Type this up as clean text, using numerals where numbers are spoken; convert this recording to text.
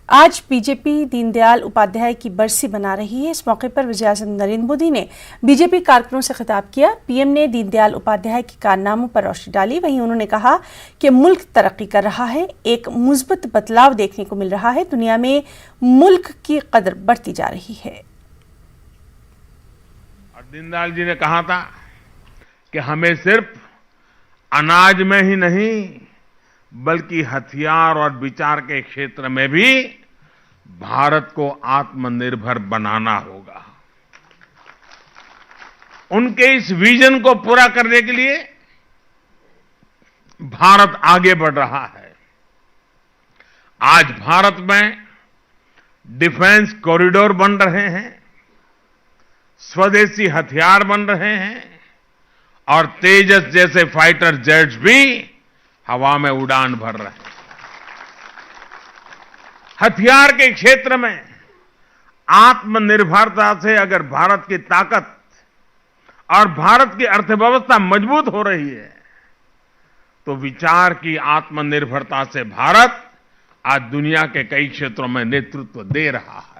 आज बीजेपी दीनदयाल उपाध्याय की बरसी मना रही है। इस मौके पर वज़ीर-ए-आज़म नरेंद्र मोदी ने बीजेपी कारकुनों से खिताब किया। पीएम ने दीनदयाल उपाध्याय के कारनामों पर रोशनी डाली। वहीं उन्होंने कहा कि मुल्क तरक्की कर रहा है, एक मुस्बत बदलाव देखने को मिल रहा है, दुनिया में मुल्क की कदर बढ़ती जा रही है। और दीनदयाल जी ने कहा था कि हमें सिर्फ अनाज में ही नहीं बल्कि हथियार और विचार के क्षेत्र में भी भारत को आत्मनिर्भर बनाना होगा। उनके इस विजन को पूरा करने के लिए भारत आगे बढ़ रहा है। आज भारत में डिफेंस कॉरिडोर बन रहे हैं, स्वदेशी हथियार बन रहे हैं और तेजस जैसे फाइटर जेट्स भी हवा में उड़ान भर रहे हैं। हथियार के क्षेत्र में आत्मनिर्भरता से अगर भारत की ताकत और भारत की अर्थव्यवस्था मजबूत हो रही है, तो विचार की आत्मनिर्भरता से भारत आज दुनिया के कई क्षेत्रों में नेतृत्व दे रहा है।